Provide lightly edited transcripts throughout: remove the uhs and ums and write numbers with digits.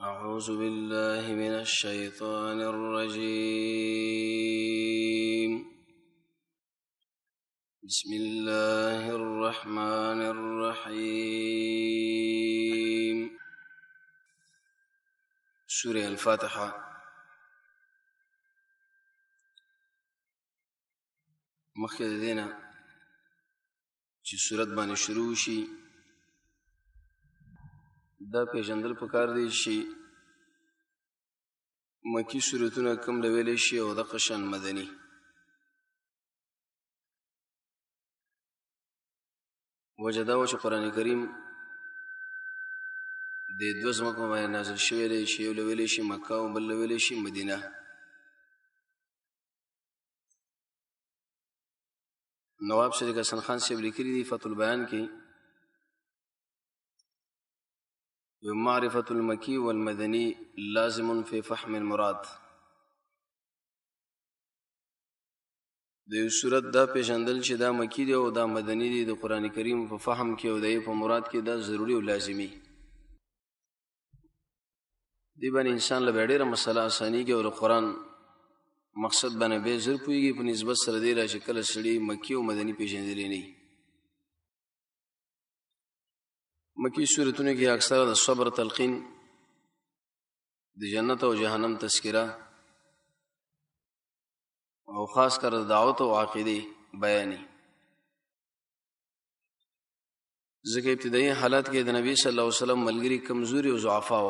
أعوذ بالله من الشيطان الرجيم. بسم الله الرحمن الرحيم. سورة الفاتحة. مخکې د دې نه چې سورت باندې شروع شي دا پیژندل پکار دی چې مکی سورتونه کوم ډول شي او د قشن مدني. وجه دا و چې قرآن کریم د دوه ځمکو باندې نازل شوی دی چې یو ډول شي مکه او بل ډول شي مدینه. نواب شریف حسن خان صاحب لیکلي دي فتح البیان کې معرفة المكي والمدني لازم في فهم المراد. د یو صورت دا پیژندل چې دا مکی دی او دا مدني دی د قرآن کریم په فهم کې او د په مراد کې دا ضروری او لازمي دی. باندې انسان له ډېره مسله اسانيږي او د قرآن مقصد باندې به زر پويږي په نسبت سره دی را چې کله سړي مکی او مدني پیژندلې نه. مکی صورتونه کې اکثر د صبر تلقین، د جنت او جهنم تذکرہ او خاص کر دعوت او عقیده بیانې. ځکه ابتدایي حالات کې د نبی صلی الله علیه وسلم ملګری کمزوري او ضعفا و.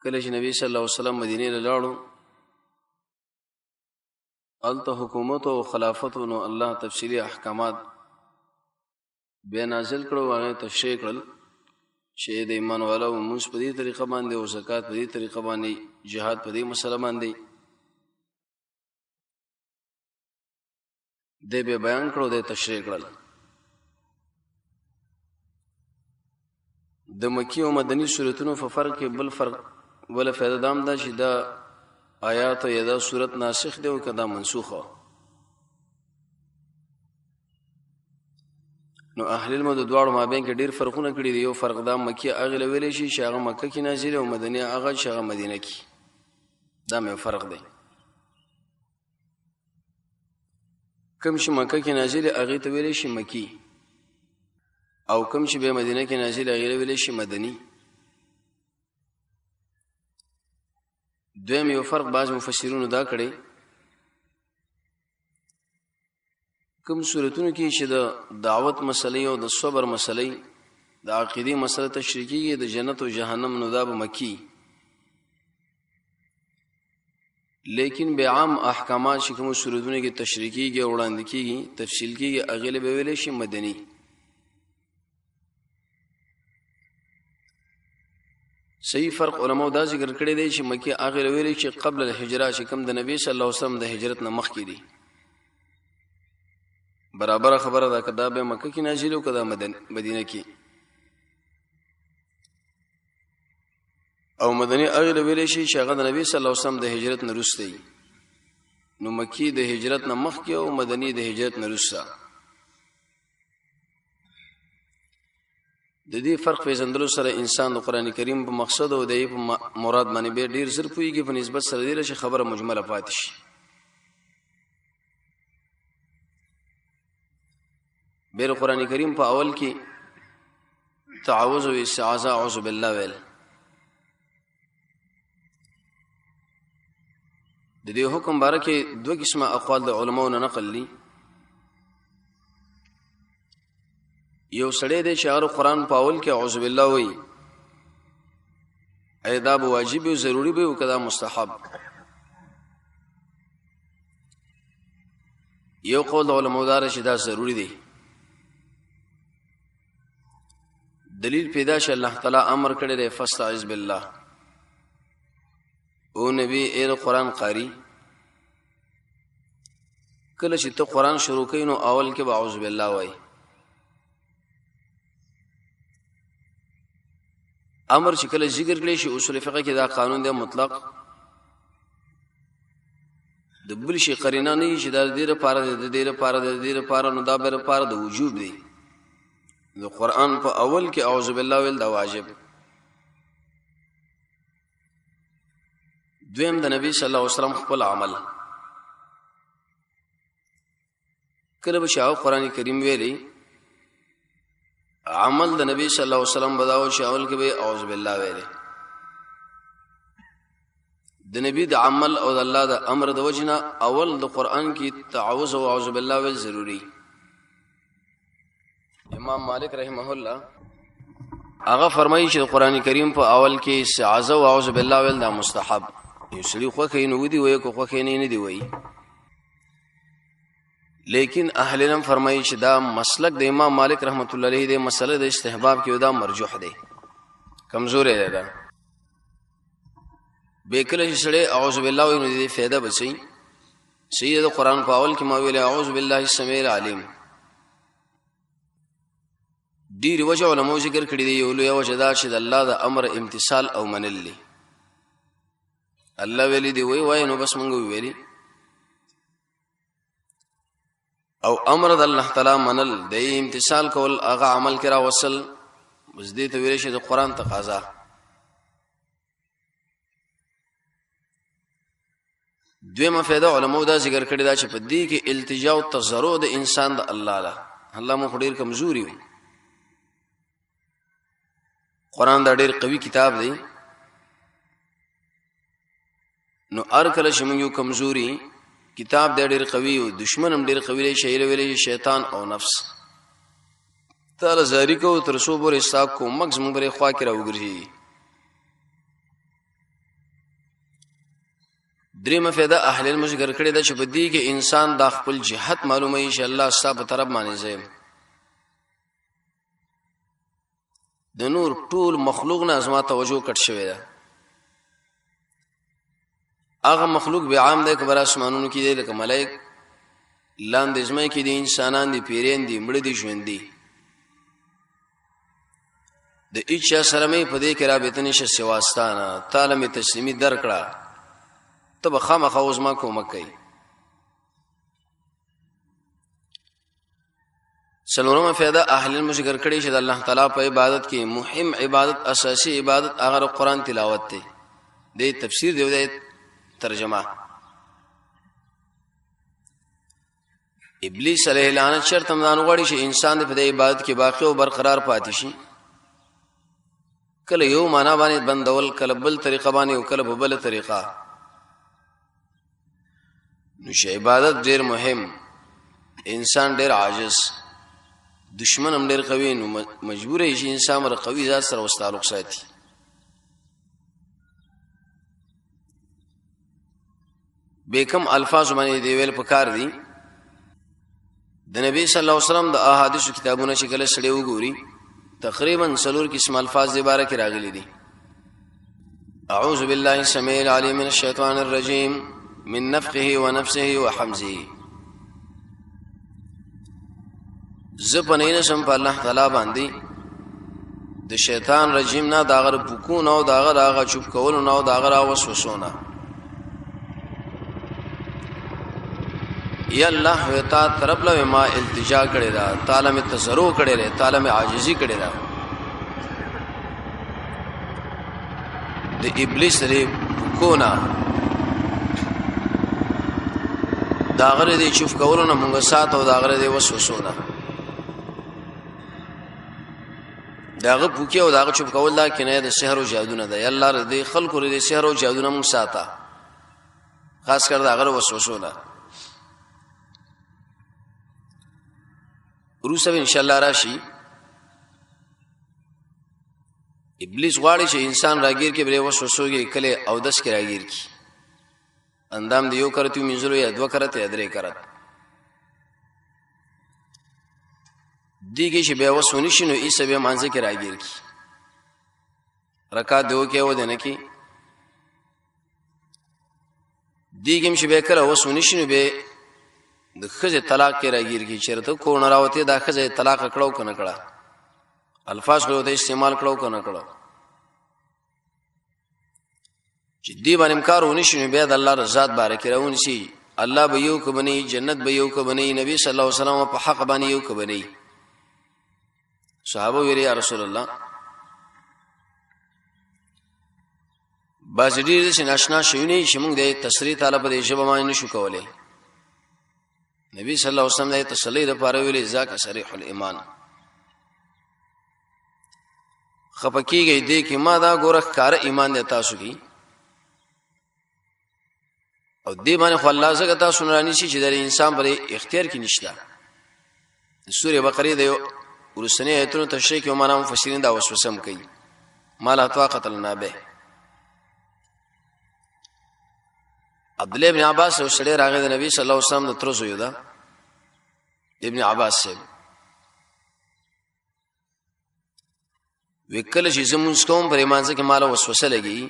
کله چې نبی صلی الله علیه وسلم مدینه ته لاړو الته حکومت او خلافت نو الله تفصیلی احکامات بیا نازل کړو، هغه تشریح کړل چې د ایمان والا او موږ په دې طریقه باندې او زکات په دې طریقه باندې، جهاد په دې مسله باندې د به بیان کړو، د تشریح کړل. د مکی او مدني سورتونو په فرق کې بل فرق ولا فائدہ دام دا چې دا آیات یا دا سورت ناسخ دی او کدا منسوخه. نو اهل علم د دواړو مابین کې ډیر فرقونه کړي دي. یو فرق دا مکی هغه ویلې شي چې هغه مکه کې نازل او مدینه هغه چې هغه مدینه کې، دا مې فرق دی. کوم چې مکه کې نازل هغه ته ویلې شي مکی، او کوم چې به مدینه کې نازل هغه ویلې شي مدني. دویم یو فرق بعض مفسرونو دا کړي کوم صورتونو کې چې د دعوت مسلې او د صبر مسلې د عقیدې مسله تشریح کیږي د جنت او جهنم نو دا به مکی، لیکن به عام احکامات چې کوم صورتونو کې تشریح کیږي او وړاندې کیږي تفصیل کیږي هغه به ویل شي مدني. صحیح فرق علماء دا ذکر کړی دی چې مکی هغه ویل چې قبل الهجره چې کوم د نبی صلی الله علیه وسلم د هجرت نه مخکې دی. برابر خبره ده کدا به مکه کې نازل او کدا مدینه کې. او مدني هغه ویل شي چې هغه د نبی صلی الله علیه وسلم د هجرت نه وروسته دی. نو مکی د هجرت نه مخکې او مدني د هجرت نه وروسته. د دې فرق پیژندلو سره انسان د قران کریم په مقصد او د مراد باندې به ډیر زر پويږي په نسبت سره دی چې خبره مجمله پاتې شي. بیر قرآن کریم په اول کې تعوذ او استعاذہ اعوذ بالله ویل. د دې حکم باره کې دوه قسمه اقوال د علماو نه نقل دي. یو سړی دی چې هغه قرآن په اول کې اعوذ بالله وایي، دا به واجب او ضروری به او کدا مستحب. یو قول د علماو دا چې دا ضروری دی. دلیل پیدا شه الله تعالی امر کړی دی فاستعذ بالله. او نبی اے قرآن قاری کله چې ته قرآن شروع کړي نو اول کې اعوذ بالله وای. امر چې کله ذکر کړي شي اصول فقہ کې دا قانون دی مطلق، د بل شي قرینه نه چې دا د دې لپاره د دې لپاره د دې لپاره نو دا به لپاره د وجوب دی. د قرآن په اول کې اعوذ بالله ویل دا واجب. دویم د نبی صلی الله علیه وسلم خپل عمل. کله به شاو قرآن کریم ویلي عمل د نبی صلی الله علیه وسلم بداو شاول کې به اعوذ بالله ویلي. د نبی د عمل او د الله د امر د وجنه اول د قرآن کې تعوذ او اعوذ بالله ویل ضروری. امام مالک رحمه الله هغه فرمایي چې قرآن کریم په اول کې استعاذہ او اعوذ بالله ویل دا مستحب. یو سړي خو کې نو دی وای کو خو کې نه دی وای. لیکن اهل علم فرمایي چې دا مسلک د امام مالک رحمت الله علیه د مسله د استحباب کې دا مرجوح دی، کمزور دی. دا بیکله چې سړی اعوذ بالله ویني د فایده بچي. سید قرآن په اول کې ما ویل اعوذ بالله السمیع العلیم. ډیر وجه علماء ذکر کړی دی. یو لوی وجه دا چې د الله د امر امتثال او منل دي. الله ویلي دی وای نو بس مونږ ویلي. او امر د الله تعالی منل د امتثال کول هغه عمل کرا وصل مزدي ته ویل شي د قرآن تقاضا. دویمه فائدہ علماء دا ذکر کړی دا چې په دې کې التجا او تضرع د انسان د الله له الله مو ډیر کمزوري وي. قرآن دا ډیر قوي کتاب دی. نو ار کله چې موږ یو کمزوري کتاب دی ډیر قوي او دشمن هم ډیر قوي دی ویلې شیطان او نفس تعالی زاری کو تر سو بر حساب کو مغز موږ بر خوا کې راوګرځي. درېمه فائدہ اهل علم ذکر کړی دا چې په دې کې انسان د خپل جهت معلومه شي الله ستاسو په طرف باندې زم د نور ټول مخلوق نه ازما توجه کټ شوی ده. هغه مخلوق به عام ده کبر اسمانونو کې دي لکه ملائک لاندې زمای کې دي انسانان دي پیرین دي مړ دي ژوند دي. د اچا سره مې په دې کې رابطه نشه سواستانه تعالی مې تسلیمي درکړه ته به خامخا اوس ما کومک کوي. څلورمه فائدہ اهل علم ذکر کړي چې د الله تعالی په عبادت کې مهم عبادت اساسي عبادت هغه قرآن تلاوت دی. د تفسیر دی د ترجمه. ابلیس علیه لعنت شرط مدان غواړي چې انسان د عبادت کې باقی او برقرار پاتې شي. کله یو معنا باندې بندول کله بل طریقه باندې او کله بل طریقه. نو شی عبادت ډیر مهم. انسان ډیر عاجز دشمن هم ډیر قوي نو مجبور شي انسان مر قوي ذات سره واستعلق ساتي. بیکم الفاظ باندې دی ویل پکار دي. د نبی صلی الله علیه وسلم د احادیث کتابونو شکل سړي وګوري تقریبا 3 قسم الفاظ دی بارے کې راغلي دي. اعوذ بالله السميع العليم من الشیطان الرجیم من نفخه ونفسه وحمزه. زپنین سم په الله تعالی باندې د شیطان رجیم نه داغه پکو نه او داغه چوب کول نه او داغه وسوسونه. یا الله وتا طرف له ما التجا کړي دا تعالی می تزرع کړي له تعالی می عاجزی کړي دا. د ابلیس لري کو نه داغه دې چوب کول نه مونږه سات او داغه دې وسوسونه. داغه پوکي او داغه چوب کول دا کنه د سحر او جادو نه ده. الله دې خلکو دې سحر او جادو نه مونږ ساته خاص کر داغه وسوسونه. روسه ان شاء الله راشي. ابلیس غواړي چې انسان راګیر کې بل وسوسوږي کله او دس کې راګیر کی اندام دیو کرتی منزلو یا دو کرت یا درې کرت دیږي چې بیا وسونی شنو ایسه به مانځه کې راګیر کی رکعات دیو کې و دنه کی دیږم چې به کړه وسونی شنو به د خزه طلاق کې راګیر کی چیرته کو نه راوته دا خزه طلاق کړهو کنه کړه الفاظ له ته استعمال کړهو کنه کړه چې دی باندې امکار ونی شنو به د الله رضا بارک راون شي الله به یو کو بني جنت به یو کو بني نبی صلی الله علیه وسلم په حق باندې یو کو بني صحابه ویل یا رسول الله باز ډیر چې ناشنا شوی چې موږ د تشریح تعالی په دې ژبه باندې نشو کولای. نبی صلی الله علیه وسلم د تسلی لپاره ویلي ذاک صریح الایمان. خپکیږي دې کې ما دا ګورخ کار ایمان د تاسو کی او دې باندې خو الله زګه تاسو نرانی شي چې د انسان پر اختیار کې نشته. سوره بقره د ورسنی ایتونو تشریح کې معنا مفسرین دا وسوسه کوي ما لا طاقت لنا به. عبد الله ابن عباس او سړي راغی د نبی صلی الله علیه وسلم د ترزو یو دا ابن عباس سے وکله چې زمونږ کوم پر ایمان ځکه مال وسوسه لګي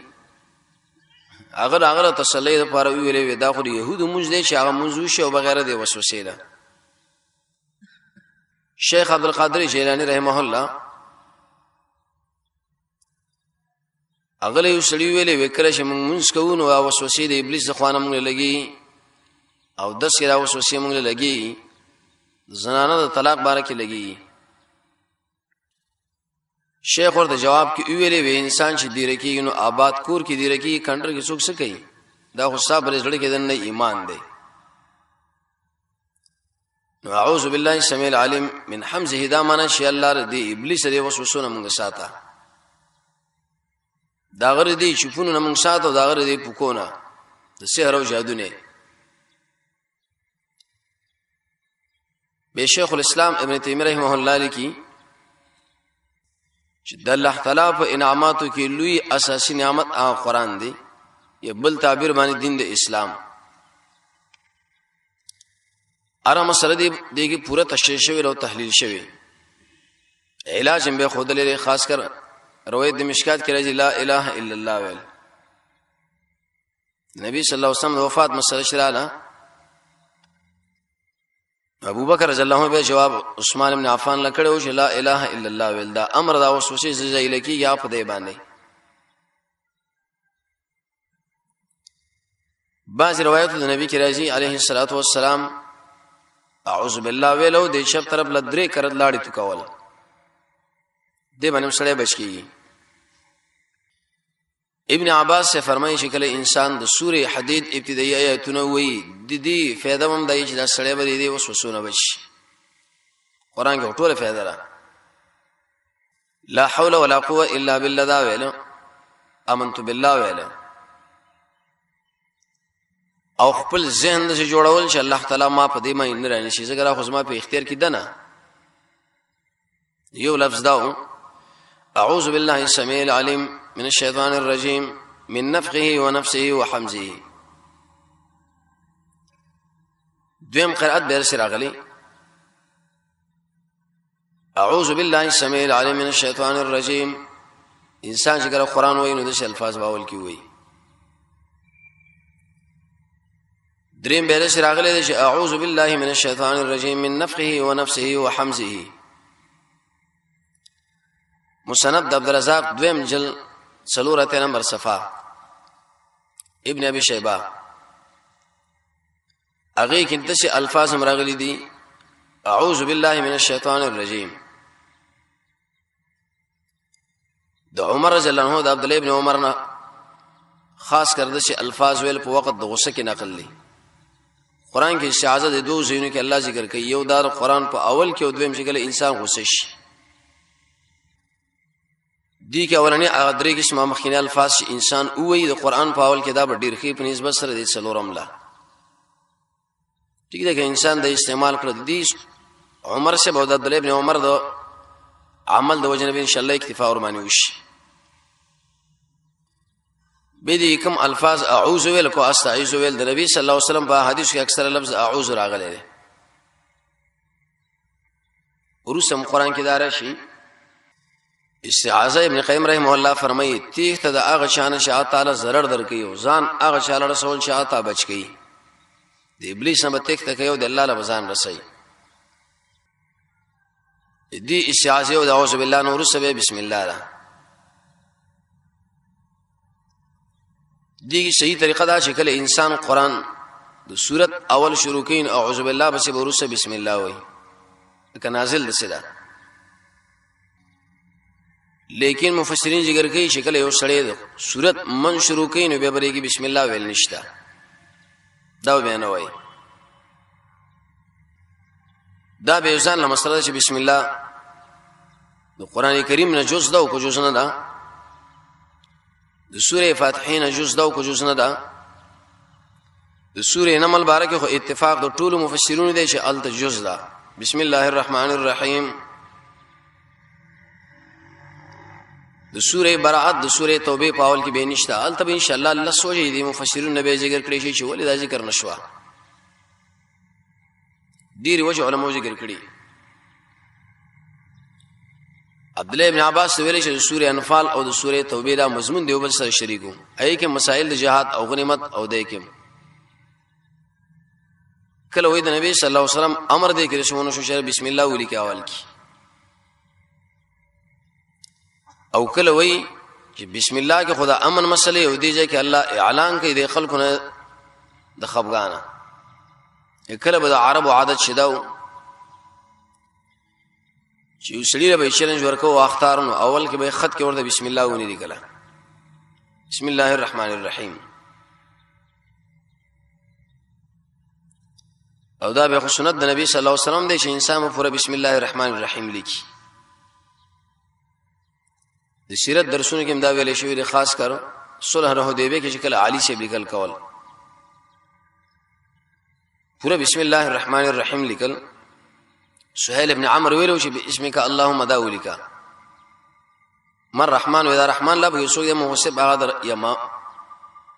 هغه تسلی لپاره ویلې دا خو د يهودو مونږ دي چې هغه مونږ شو بغیر د وسوسې ده. شیخ عبد القادر جیلانی رحمه الله اغله یو سړی ویلې وکړه چې موږ کوو او وسوسې د ابلیس ځخوانه موږ لګي او د سره وسوسې موږ لګي زنانه د طلاق باره کې لګي. شیخ ورته جواب کې ویلې وی انسان چې دی رکی نو آباد کور کې دی رکی کنټر کې څوک څه کوي دا خو صاحب رزړه کې د ایمان دی. نو اعوذ بالله السميع العليم من حمزه دا معنا چې الله ردی ابلیس دی وسوسونه موږ ساته دا غره دی چفونو نه موږ ساتو دا غره دی پکونه د سحر او جادو نه. به شیخ الاسلام ابن تیمیه رحمه الله لیکي چې د الله تعالی په انعاماتو کې لوی اساسي نعمت قرآن دی یا بل تعبیر باندې دین د اسلام. اره مسله دی دغه پوره تشریح شوی او تحلیل شوی. علاج به خود لري خاص کر روایت د مشکات کې راځي لا اله الا الله ویل. نبی صلی الله علیه وسلم وفات مسله شراله ابو بکر رضی الله عنه به جواب عثمان ابن عفان لکړو چې لا اله الا الله ویل دا امر دا وسوسه زایل کی یا په دې باندې. بعض روایت د نبی کې راځي علیه الصلاۃ والسلام اعوذ بالله ویلو د شپ طرف لدرې کرد لاړې تو کول دې باندې سره بچ کیږي. ابن عباس سے فرمایي چې کله انسان د سوره حدید ابتدایي آیاتونه وایي د دې فائدہ هم دی چې دا سړی به دې وسوسونه بچي. قران کې ټوله فائدہ ده. لا حول ولا قوه الا بالله دا ویل امنت بالله ویل او خپل ذهن د جوړول چې الله تعالی ما په دې مې نه راني شي زګرا خو ما په اختیار کې دنه یو لفظ دا اعوذ بالله السميع العليم من الشيطان الرجيم من نفخه ونفسه وحمزه. دویم قرأت بیر سر اغلی اعوذ بالله السميع العليم من الشيطان الرجيم. انسان چې ګره قرآن وایي نو د الفاظ باول کی وایي. دریم بیر سر اغلی چې اعوذ بالله من الشيطان الرجيم من نفخه ونفسه وحمزه. مسند عبد الرزاق دویم جل سلورت نمبر صفحه ابن ابي شيبه اغه کې دغه الفاظ مرغلي دي اعوذ بالله من الشيطان الرجيم. د عمر رضی الله عنه د عبد الله ابن عمر نه خاص کر دغه الفاظ ویل په وخت د غصه کې نقل دي. قران کې استعاذہ د دوه زینو کې الله ذکر کوي یو دار قران په اول کې او دویم چې کله انسان غصه شي دی کې اولنی درې قسمه مخکینه الفاظ انسان اوې د قران په اول کې دا ډیر خې په نسبت سره د څلورم لا ټیک ده چې انسان د استعمال کړ دي. عمر سے بعد عبد الله ابن عمر د عمل د وجنبین ان شاء الله اکتفا ور باندې وشي. به دې کوم الفاظ اعوذ ویل کو استعيذ ویل د نبی صلی الله علیه وسلم په حدیث کې اکثر لفظ اعوذ راغلی دی. ورسم قران کې دا راشي استعاذہ ابن قیم رحمه الله فرمایي تیغ ته د هغه شان شاه تعالی zarar درکې او ځان هغه شاله رسول شاه تا بچ کی د ابلیس نه تیغ ته کوي د الله له ځان رسي. دې استعاذہ او اعوذ بالله نور سبه بسم الله را دې صحیح طریقه دا چې کله انسان قران د سورت اول شروع کین اعوذ بالله بس ورسه بسم الله وای که نازل دسه دا لیکن مفسرین ذکر کوي شکل یو سړی صورت من شروع کوي نو به بریږي بسم الله ویل نشته دا بیان وای دا به ځان له مسله چې بسم الله د قران کریم نه جز دا او کو جز نه دا د سوره فاتحه نه جز دا او کو جز نه دا د سوره نمل بارکه خو اتفاق د ټولو مفسرونو دی چې ال جز دا بسم الله الرحمن الرحیم د سوره براءت د سوره توبه پاول کې به نشته ال تب ان شاء الله الله سوجي دي مفسرون نه به ذکر کړی شي چې ولې دا ذکر نشوا ډیر وجه علماء ذکر کړی عبد الله ابن عباس ویل چې سوره انفال او د سوره توبه دا مضمون دی وبل سره شریکو اي کې مسائل د جهاد او غنیمت او د کې کله وې د نبی صلی الله علیه وسلم امر دی کې رسولونو شو بسم الله ولیکه اول کې او کله وې چې بسم الله کې خدا امن مسئله او دی چې الله اعلان کوي د خلکو د خفغانه کله به د عربو عادت شداو چې وسړي به چیلنج ورکو اختارونو اول کې به خط کې ورته بسم الله ونی لیکل بسم الله الرحمن الرحیم او دا به سنت د نبی صلی الله علیه وسلم دی چې انسان په بسم الله الرحمن الرحیم لیکي د سیرت درسونو کې دا ویل شوی دی خاص کر صلح الحدیبیه کې چې کله علی سے لیکل کول پورا بسم الله الرحمن الرحیم لیکل سهيل ابن عمرو ویلو چې باسمک اللهم داولک من رحمان و اذا رحمان لا به سوی محسب هغه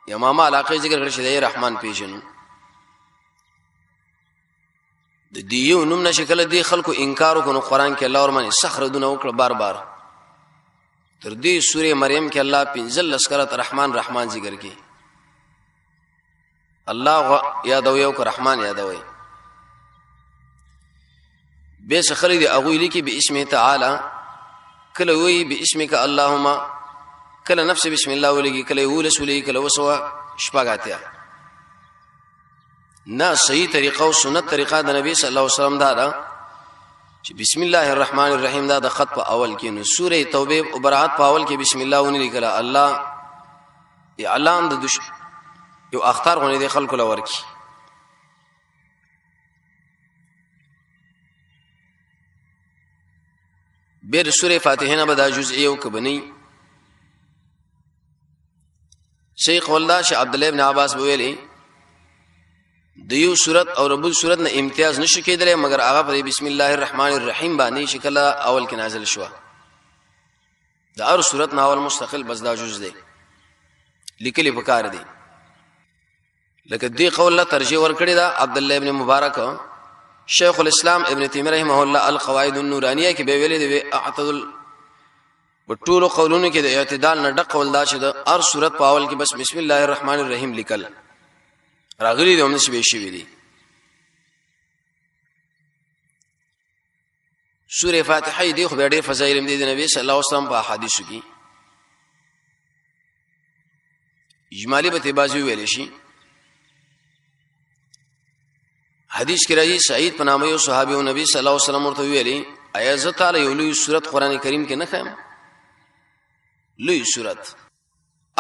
یا ما علاقه ذکر کړی چې دی رحمان پیژنو د دیو نوم نشکل دی خلکو انکار وکړو قرآن کې الله ورمنه سخر دونه وکړه بار بار تر دې سوره مریم کې الله پنځل لسکرت رحمان رحمان ذکر کی الله یادوي او رحمان یادوي به سخر دی اغوی لیکي باسم تعالی کله وی باسمک اللهم کله نفس بسم الله ولګي کله ولسولي کله وسوا شپګاتیا نه صحیح طریقه او سنت طریقه د نبی صلی الله علیه وسلم دا چې بسم الله الرحمن الرحیم دا د خط په اول کې نو سوره توبه او براءت په اول کې بسم الله ونی لیکل الله اعلان د یو اختار غونې د خلکو لور کی بیر سوره فاتحه نه بدا جزئیه او کبنی شیخ والله ش عبد الله ابن عباس ویلي دیو صورت او رب صورت نه امتیاز نشو کېدل مگر هغه په بسم الله الرحمن الرحیم باندې شکل اول کې نازل شو دا هر صورت نه اول مستقل بس دا جز دی لیکلي پکار دی لکه دی قول الله ترجیح ور کړی دا عبد الله ابن مبارک شیخ الاسلام ابن تیمیه رحمه الله القواعد النورانیه کې به ویلي دی اعتدل وټول قولونو کې د اعتدال نه ډق ول دا چې د هر صورت په اول کې بس بسم الله الرحمن الرحیم لیکل راغلی دی همنه شی شي ویلي سوره فاتحه دی خو ډېر فضایل دي د نبی صلی الله علیه وسلم په احادیثو کې اجمالی به تبازی ویل شي حدیث کې راځي سعید په نامه یو صحابي او نبی صلی الله علیه وسلم ورته ویلي ایا زه تعالی یو لوی سورۃ قران کریم کې نه خایم لوی سورۃ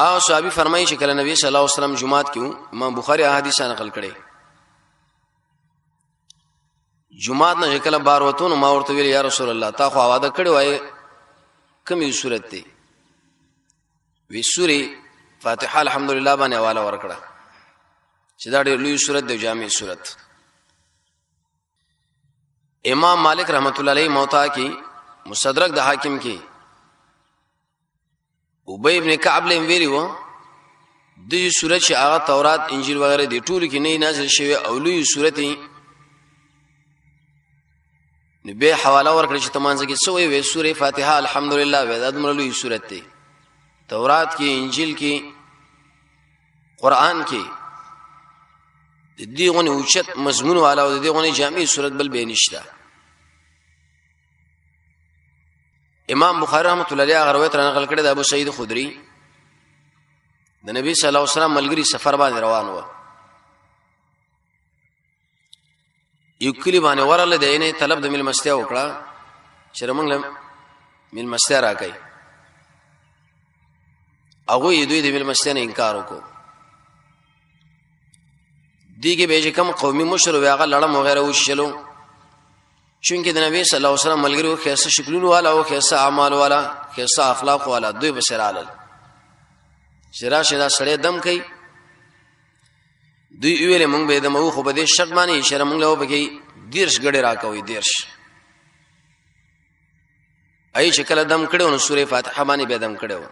او صحابي فرمایي چې کله نبی صلی الله علیه وسلم جمعات کې امام بخاری احادیث نقل کړي جمعات نه کله بار وته نو ما ورته ویل یا رسول الله تا خو اواده کړي وای کومه سورۃ دی وی سورې فاتحه الحمدلله باندې حواله ورکړه چې دا ډېر لوی سورۃ دی جامع سورۃ امام مالک رحمت الله علیه موطا کی مستدرک د حاکم کی ابی ابن کعب لم ویلو د سورۃ چې هغه تورات انجیل وغیرہ دی ټول کې نه نازل شوی او لوی سورۃ نه به حواله ورکړي چې تمانځ کې سوې وې سورې فاتحه الحمدلله وې دا دمر لوی سورۃ دی تورات کې انجیل کې قران کې دغه اوچت مضمون والا او دغه جامع سورۃ بل به نشته امام بخاری رحمۃ اللہ علیہ روایت نقل کړی د ابو سعید خدری د نبی صلی الله علیه وسلم ملګری سفر باندې روان و یو کلی باندې ورله د عینې طلب د مل مستیا وکړه چې موږ مل مستیا راکای هغه یې دوی د مېلمستیا نه انکار وکړو. دیګه به کوم قومي مشر او هغه لړم وغیرہ وشلو، چونکه د نبی صلی الله علیه وسلم ملګرو خاصه شکلونو والا او خاصه اعمال والا خاصه اخلاق والا دوی بشرالل شرا شدا سړی دم کوي. دوی ویلې مونږ به د مو خو به دې شرط باندې اشاره مونږ له وبګي دیرش غړي راکوي دیرش ای چې کله دم کړو نو سوره فاتحه باندې به دم کړو.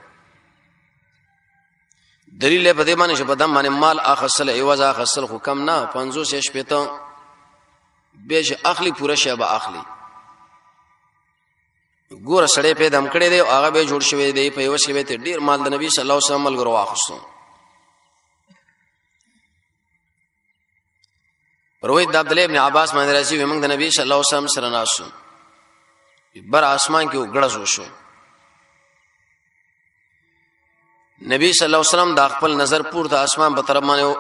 دلیل په دې باندې چې په دم باندې مال اخصل ایواز اخصل خو کم نه 500 شپته به چې اخلي پوره شی به اخلي. ګور سړی په دم کړي دی او هغه به جوړ شوی دی په یو شی به ډیر مال د نبی صلی الله علیه وسلم ملګرو واخصو. روایت د عبد الله ابن عباس باندې راځي موږ د نبی صلی الله علیه وسلم سره ناسو بر اسمان کې وګړز وشو. نبی صلی الله علیه وسلم د خپل نظر پورته اسمان په طرف باندې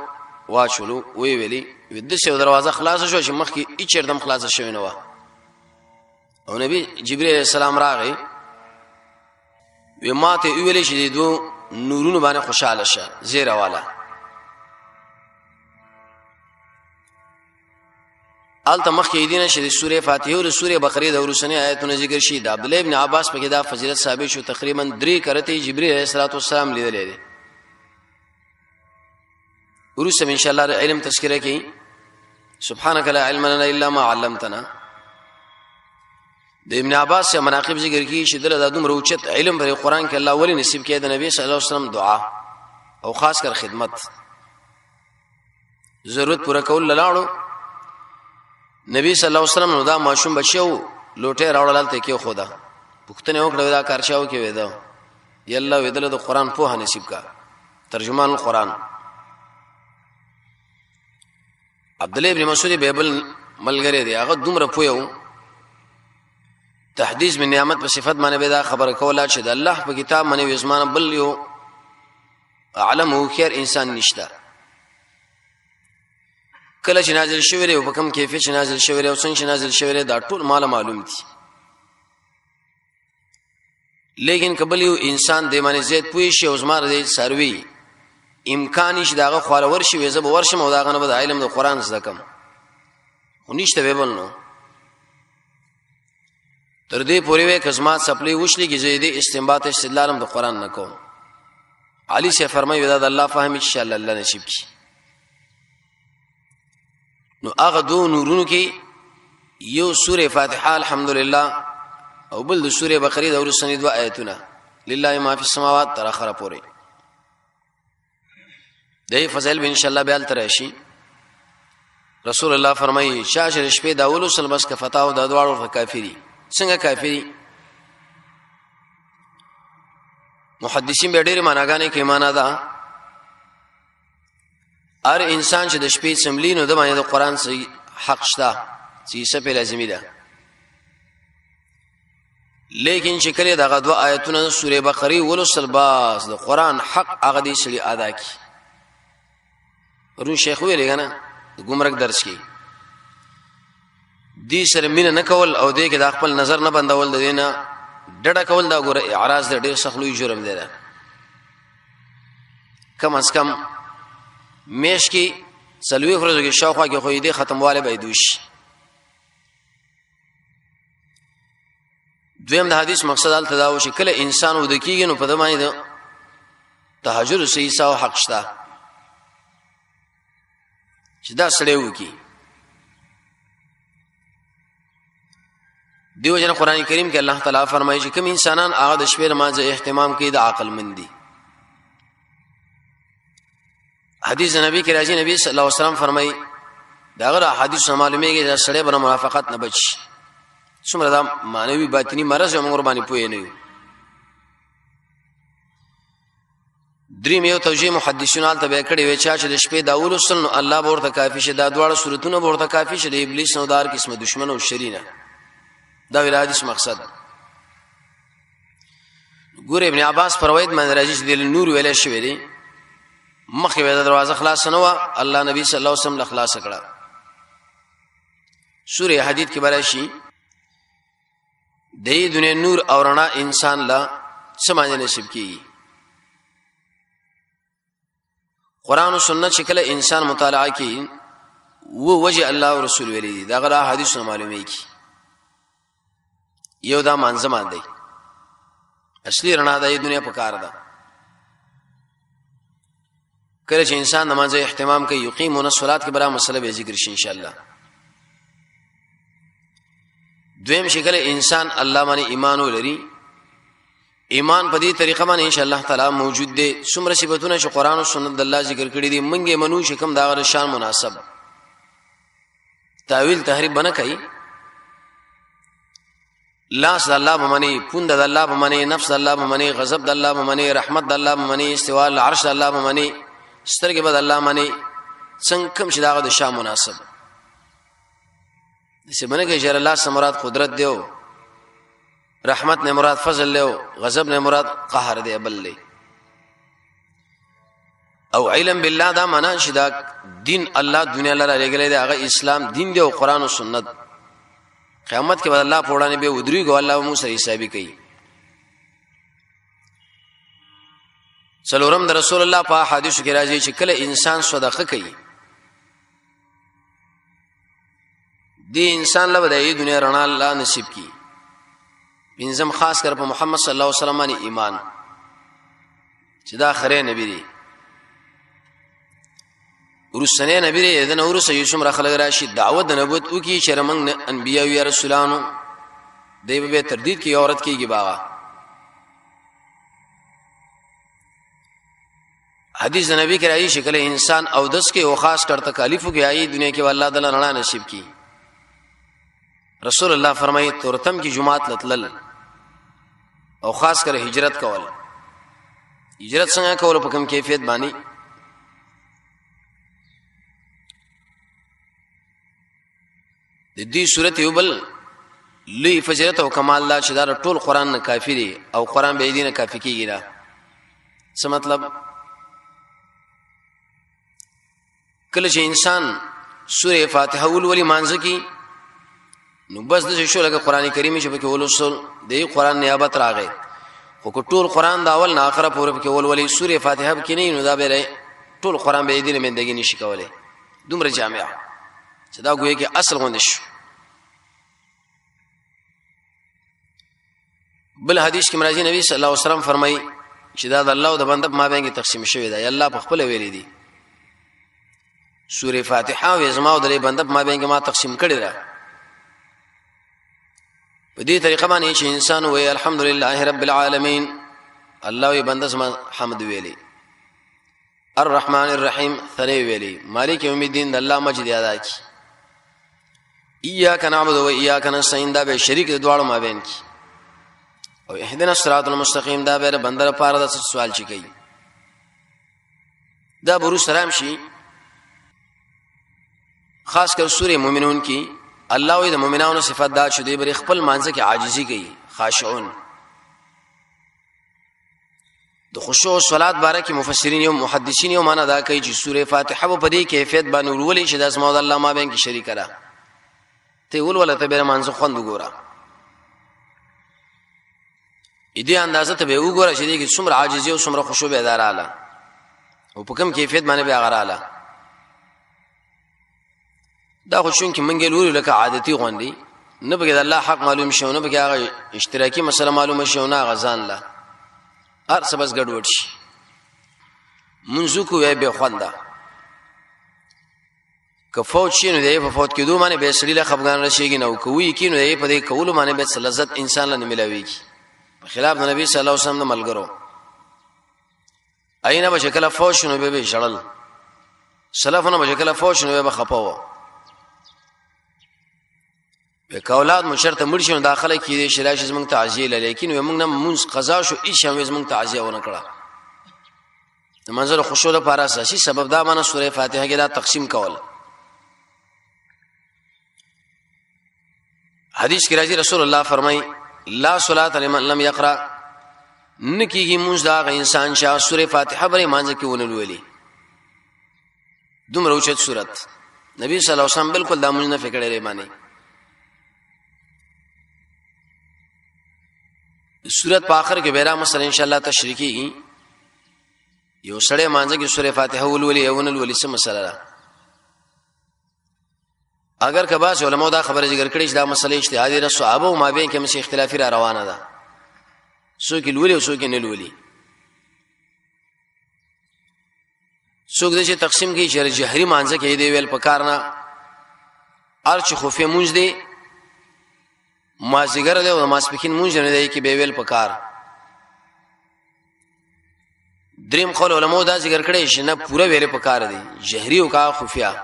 واچولو وی ویلي د څه دروازه خلاص شو چې مخکې اچر دم خلاص شوی نه و او نبی جبرئیل علیہ السلام راغی وی ماته ویلي چې دو نورونو باندې خوشاله شه زیره والا. آلته مخکې دینه چې د سوره فاتحه او د سوره بقره د ورسنی آیتونه ذکر شي. د عبد الله ابن عباس په کې دا فضیلت ثابت شو تقریبا 3 کرته جبرئیل علیہ السلام لیدلې دي. ورسم ان شاء الله علم تذکرہ کی سبحانك لا علم لنا الا ما علمتنا. د ابن عباس سے مناقب ذکر کی چې دله د دومره اوچت علم پر قران کې الله ولی نصیب کړي د نبی صلی الله علیه وسلم دعا او خاص کر خدمت ضرورت پورا کول لاړو. نبی صلی الله علیه وسلم نو دا ماشوم بچو لوټه راوړل ته کې خدا پښتنه وکړه دا کارچاو کې وېدا یالله وېدل د قران په نصیب کا ترجمان القران. عبد الله ابن مسعود بیبل ملګری دی هغه دومره پویو تحدیث من نعمت په صفت باندې به دا خبره کوله چې د الله په کتاب باندې وزمانه بل یو علم او خیر انسان نشته. کله چې نازل شوی او په کوم کیفیت چې نازل شوی او څنګه چې نازل شوی دا ټول معلوم دي. لیکن قبل یو انسان د باندې زید پوي شي او زماره دې سروي امکان نشي داغه خالور شي وزه به ورشم او داغه نه به علم د قران زده کم خو نشته ویبل نو تر دې پورې وې کزمات سپلي وشلي کې زیدي استنباط استدلالم د قران نه کو. علي سے فرمایي دا الله فهم ان شاء الله نصیب کی. نو هغه دو نورونو کې یو سوره فاتحه الحمدلله او بل د سوره بقره د ورسنی دوا آیتونه لله ما فی السماوات تر اخره پورې دې فضل ان شاء الله بیال ترشی. رسول الله فرمایي شاشر شپې دا اول سل بس کفتاو د دواړو کافری. څنګه کافری؟ محدثین به ډېر معناګانې کې معنا ده هر انسان چې د شپې سملی نو د باندې د قران سي حق شته چې په لازمي ده. لیکن چې کله دغه دوا آیتونه سوره بقره ولوسل باز د قران حق هغه دې سړي ادا کی. ورو شیخ ویل غنه د ګمرک درس کی دې سره مين نه کول او دې کې د خپل نظر نه بندول د دینه ډډه کول دا ګوره اعراض د ډېر سخلوي جرم دی. کم از کم میش کی سلوی ورځو کې شاوخوا کې خو دې ختمواله به دوش. دویم د حدیث مقصد ال تداو شي کله انسان ود کېږي نو په دمانه د تهجد صحیح ساو حق شته چې دا سړی وکي. دیو جن قران کریم کې الله تعالی فرمایي چې کوم انسانان هغه د شپې نماز اهتمام کوي د عقل مندي. حدیث نبی کې راځي نبی صلی الله علیه وسلم فرمایي دا غره حدیث معلومیږي چې سړی بر منافقت نه بچ څومره دا مانوي باطنی مرز موږ قرباني پوي نه یو. دریم یو توجیه محدثینال ته کړي وي چې د شپې دا ولوسل نو الله ورته کافی شه دا دواړه صورتونه ورته کافی شه د ابلیس نو دار قسمه دشمن او شرینه دا ویل حدیث مقصد. ګور ابن عباس پروید من راځي د نور ویل شوی دی مخې د دروازه خلاص نه و الله نبی صلی الله علیه وسلم خلاص کړه. سوره حدید کې براشي د دنیا نور او رڼا انسان لا سمانه نصیب کیږي. قران او سنت شکل انسان مطالعه کی و وجه الله او رسول ویلي دا غره حدیث معلومه کی یو دا منظم دی اصلي رڼا د دنیا په کار ده کله چې انسان نماز اهتمام کوي یقیمون الصلاه کې برا مسله به ذکر شي ان شاء الله. دویم شکل انسان الله باندې ایمان ولري ایمان په دې طریقه باندې ان شاء الله تعالی موجود دي څومره صفاتونه چې قران او سنت د الله ذکر کړی دي منګه منو شکم دا غره شان مناسب تعویل تحریف بنه کوي لاس د الله بمنی پوند د الله بمنی نفس د الله بمنی غضب د الله بمنی رحمت د الله بمنی استواء العرش د الله بمنی سترګې بد الله منی څنګه کوم چې داغه د شان مناسب دسه باندې کې جره الله سمراد قدرت دیو رحمت نے مراد فضل له غضب نے مراد قهر دی بل له او علم بالله دا معنا شدا دین الله دنیا لره لګلې دا هغه اسلام دین دی او قران او سنت قیامت کې بعد الله پوړانه به ودری ګو الله موسی حسابي کوي. څلورم د رسول الله په حدیث کې راځي چې کله انسان صدقه کوي دی انسان له د دنیا رڼا الله نصیب کی. پنځم خاص کر په محمد صلی الله علیه وسلم باندې ایمان چې دا خره نبی دی ورسنه نبی دی دنه ورسه یوسم را خلق راشي دعوت د نبوت او کی شرمنګ انبیاء او رسولانو دی به تردید کی عورت کیږي باغ حدیث نبی کې راځي شکل انسان او دس کې او خاص کر تکالیفو کې آئی دنیا کې الله تعالی رڼا نصیب کی. رسول الله فرمایي تورتم کی جمعات لتلل او خاص کر هجرت کول. هجرت څنګه کول په کوم کیفیت باندې د دې صورت یو بل لوی فضیلت او کمال الله چې دا ټول قران نه کافی دی او قران به دینه کافی کیږي دا څه مطلب کله چې انسان سوره فاتحه ولولي مانځي کی نو بس د شو لکه قران کریم چې په کې ولوسل دی قران نیابت راغی خو ټول قران دا اول نه اخره پورې په کې ولولي سوره فاتحه کې نه نو دا به ټول قران به دینه مندګي نشي کولای دومره جامع چې دا ګویا کې اصل غوندې شو. بل حدیث کې مرضی نبی صلی الله علیه وسلم فرمایي چې دا د الله او د بنده ما بینګي تقسیم شوی دی الله په خپل ویلي دی سوره فاتحه او زما او د بنده ما بینګي ما تقسیم کړی را په دې طریقه باندې چې انسان وایي الحمدلله رب العالمین الله یې بنده سم حمد ویلي الرحمن الرحیم ثری ویلي مالک یوم الدین الله مجد ادا کی ایاک نعبد و ایاک نستعین دا به شریک د دواړو مابین کی او اهدنا الصراط المستقیم دا به بندر پاره د سوال چي کوي دا برو سلام شي خاص کر سوره مومنون کی الله وی د مؤمنانو صفات دا چې دوی بر خپل مانځه کې عاجزي کوي خاشعون. د خشوع او صلات باره کې مفسرین او محدثین یو معنا دا کوي چې سوره فاتحه په دې کیفیت باندې ورولې چې د اسماء الله ما بین کې شریک را ته ولوله ته به مانځه خوند وګوره دې اندازه ته به وګوره چې دې کې څومره عاجزي او څومره خشوع به اداره اعلی او په کوم کیفیت باندې به غراله دا خوشون کې منګل ورو لکه عادتي غوندي نه بګد الله حق معلوم شونه بګه هغه اشتراکی مسله معلومه شونه غزان لا هر څه بس ګډوډ شي منځو کو وي به خوندا که فوت شي نو دی په فوت کې دوه باندې به سړي له خفغان راشيږي نو کوي کې نو دی په دې کول باندې به لذت انسان له ملويږي په خلاف د نبی صلی الله علیه وسلم ملګرو اينه به شکل فوت شنو به شړل سلفونه به شکل فوت شنو به خپاوه په کولاد مشرته مرشي داخله کې دي شراش زمنګ تعزیه لیکن موږ نه مونږ قضا شو هیڅ هم زمنګ تعزیه ونه کړه د منظر خوشو لپاره اساسي سبب دا معنی سوره فاتحه کې دا تقسیم کول. حدیث کې راځي رسول الله فرمایي لا صلاه لمن لم يقرا نکیږي مونږ دا انسان چې سوره فاتحه بری مانځ کې ونه لولي دومره اوچت صورت نبی صلی الله علیه وسلم بالکل دا مونږ نه فکر لري باندې صورت په اخر کې بیره مثلا ان شاء الله تشریکی یو سړی مانځه کې سورې فاتحه ولولي او نه ولولي څه مسله ده. اگر کباس علماء دا خبره ذکر کړي چې دا مسله اجتهادي ده، صحابه او مابین کې مې اختلافي را روانه ده، څوک لولي او څوک نه لولي. څوک د چې تقسیم کې چې جهري مانځه کې دی ویل پکار نه، ارچ خفیه مونږ دی مازیګر دی او ماسپکین مونږ نه دی کې به ویل پکار. دریم قول علماء دا ذکر کړي چې نه پوره ویل پکار دی، جهري او کا خفیه.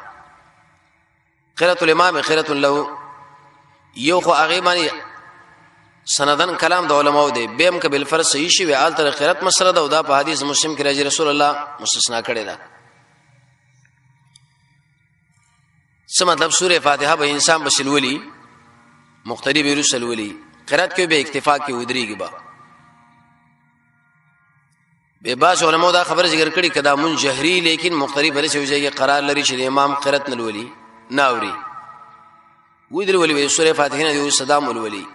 قرات الامام خیرت له یو خو هغه باندې سندن کلام د علماء دی، بهم ک بالفرض صحیح شي ویال تر قرات مسله ده او دا په حدیث مسلم کې راځي رسول الله مستثنا کړی ده. څه مطلب سوره فاتحه به انسان بسلولي مقتدی به رسولي قرات کې به اکتفا کې ودرېږي به باز علماء دا خبر ذکر کړي کدا مون جهري لیکن مقتدی بل څه وجهه قرار لري چې امام قرات نه لولي ناوري ودر ولي سوره فاتحه نه دی صدام ولولي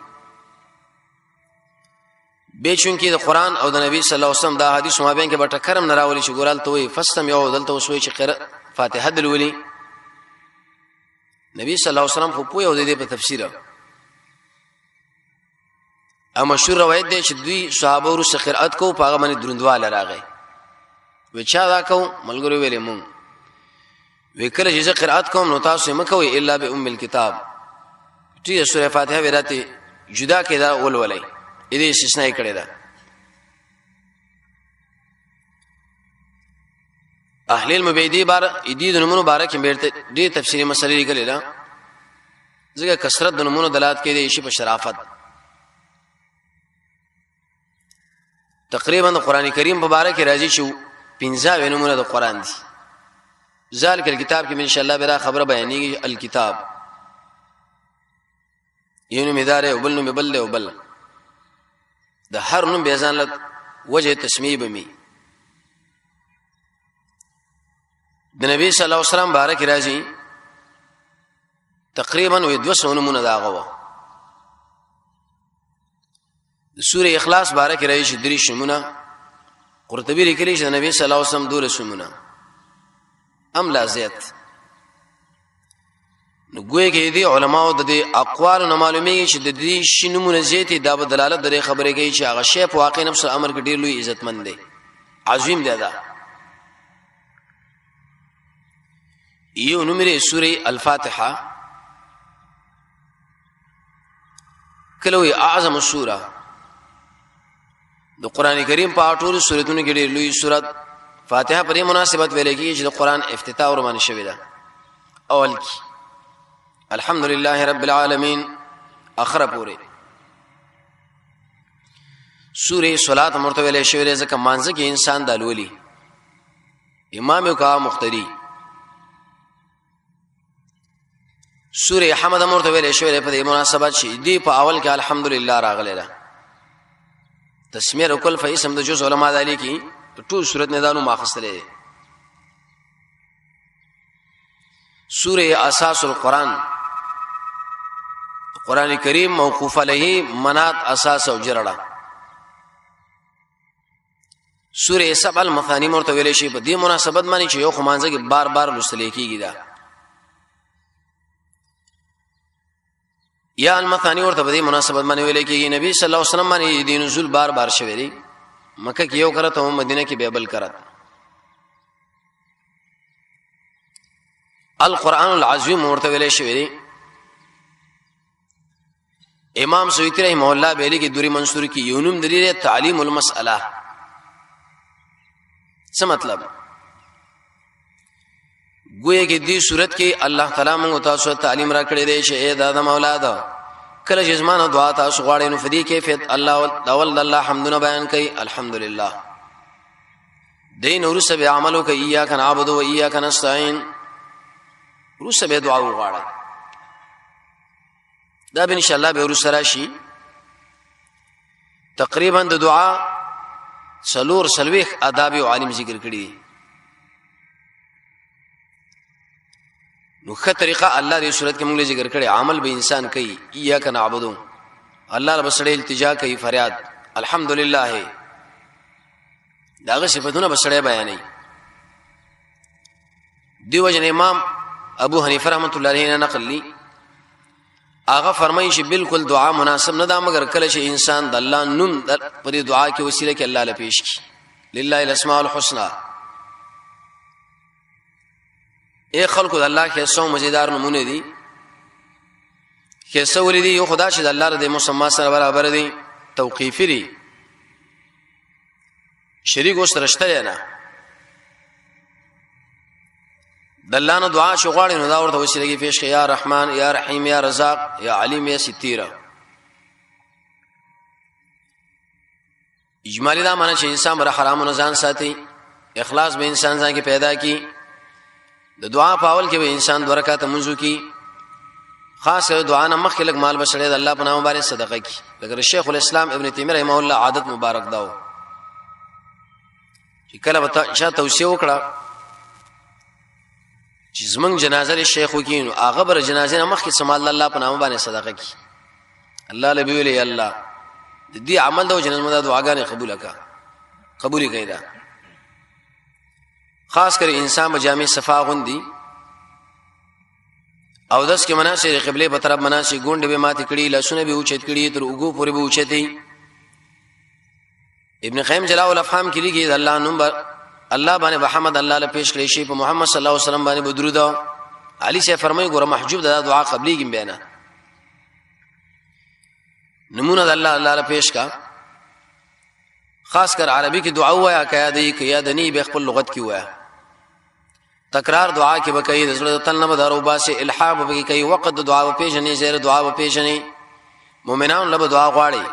به چون کې د قران او د نبی صلی الله علیه وسلم دا حدیث مابین کې به ټکرم نه راولي چې ګورال ته وي فستم یو دلته وسوي چې قرات فاتحه دلولي. نبی صلی الله علیه وسلم خو پوی او د دې په تفسیر او مشهور روایت دی چې دوی صحابه ورسره قرات کو پاغه باندې دروندواله راغی و چا دا کو ملګری ویلې مونږ وکړه چې قرات کوم نو تاسو مکوئ الا بام الكتاب چې سوره فاتحه ورته جدا کړه ولولای دې استثناء کړی دا. اهل المبیدی بار دې د نمونو بارک بیرته دې تفسیری مسلې لیکل دا ځکه کثرت د نمونو دلالت کوي شی په شرافت. تقریبا د قران کریم په باره کې راځي چې 15 نمونه د قران دي. ذالک الکتاب کې ان شاء الله برا خبره بیانېږي. الکتاب یونو مدار او بل نو بل او بل د هر نوم به ځان له وجه تسمیه بمی. د نبی صلی الله علیه وسلم بارک راځي تقریبا 200 نمونه داغه د سوره اخلاص بارک راځي 3 نمونه. قرطبی لیکلی چې نبی صلی الله علیه وسلم 2 نمونه ام لا زیات. نو ګوي کې دي علماو د دې اقوال نه معلومیږي چې د دې شنمونه زیاتې دا دلالت درې خبره کوي چې هغه شی په واقع نفس امر کې ډیر لوی عزتمن دی عظیم دی. دا یو نمبر سوره الفاتحه کلوې اعظم السوره د قران کریم په ټولو سوراتونو کې ډیر لوی سورۃ فاتحه پرې مناسبت ویل کېږي چې د قران افتتاح ور باندې شوی دا. اول کی الحمدلله رب العالمین اخر پوره سوره صلات مرتبه شوی ځکه مانځه کې انسان دالولي امام یو کا مقتدی. سوره حمد مرتبه شوی په دې مناسبت شي دی په اول کې الحمدلله راغله ده. تسمیه رکل فاسم د جزء علماء دالی کی ټول صورت نه دانو ماخستلې. سوره اساس القرآن قرآن کریم موقوف علیه منات اساس او جرړه. سوره سبع المثانی مرتبه شي په دې مناسبت باندې چې یو خمانځه کې بار بار لوستل کېږي دا. یا المثانی ورته په دې مناسبت باندې ویل کېږي نبی صلی الله علیه وسلم باندې دین نزول بار بار شوی دی. مکه کې یو کرته او مدینه کې به بل کرت. القرآن العظیم ورته ویل شوی دی. امام سیوطی رحمه الله بیلی کې دوری منصور کې یونم دلیل تعلیم المسأله. څه مطلب گویا کې دې صورت کې الله تعالی موږ تاسو تعلیم را کړی دی چې اے د آدم اولاد کله چې زمانه دعا تاسو غواړئ نو فدی کیفیت الله اول الله حمدنا بیان کوي الحمدلله. دین ورسه به عملو کوي ایاک نعبد و ایاک نستعين ورسه به دعا وغواړئ. دا به ان شاء الله به ورسه راشي. تقریبا د دعا سلوخ آداب او عالم ذکر کړی. نو ښه طریقه الله دې صورت کې موږ ذکر کړي عمل به انسان کوي ایاک نعبدو الله رب سره التجا کوي فریاد الحمدلله داغه صفاتونه بسړی بیانې. دیو جن امام ابو حنیفه رحمۃ اللہ علیہ نے نقل لی هغه فرمایي چې بالکل دعا مناسب نه ده مگر کله چې انسان د الله نوم پر دعا کې وسیله کې الله له پیش کی. لله الاسماء الحسنى. اے خلقو د الله کې څو مزیدار نمونه دي کې څو ولدي یو خدا چې د الله د مسما سره برابر دي توقیفي دي شریک اوس رشته نه د الله نه دعا شو غواړي نو دا ورته وسیله کې پیش کړي یا رحمان یا رحیم یا رزاق یا علیم یا ستیره. اجمالی دا معنی چې انسان بر حرامونو ځان ساتي اخلاص به انسان ځان کې پیدا کی د دعا په اول کې به انسان 2 رکعات منځو کی خاص دعا نه مخکې لګ مال بسړي د الله په نام باندې صدقه کی. لکه شیخ الاسلام ابن تیمیه رحمه الله عادت مبارک داو چې کله وتا شا توصیه وکړه چې زمنګ جنازه شیخ وکینو هغه بر جنازه نه مخکې سمال الله په نام باندې صدقه کی. الله لبی ویلی الله د دې عمل د جنازه د دعاګانې قبول کړي. خاص کر انسان بجامع صفا غوندي او داس کې مناسب قبله په طرف مناسب ګوند به مات کړي لاسونه به اوچت کړي تر وګو پورې به اوچتي. ابن قیم جلاء الافهام کې لګي الله نمبر الله باندې محمد الله له پیش کړی شي په محمد صلی الله علیه وسلم باندې بدرود. علی سے فرمایي ګوره محجوب د دعا قبليږي بیان نمونه د الله له پیش کا. خاص کر عربي کې دعا وایا کیا دی کیا دنی به خپل لغت کې وایا تکرار دعا کې بکې د زړه تل نه بدارو باسه الحاب به کوي وقت دعا په پیژنې زیر دعا په پیژنې مؤمنان له دعا غواړي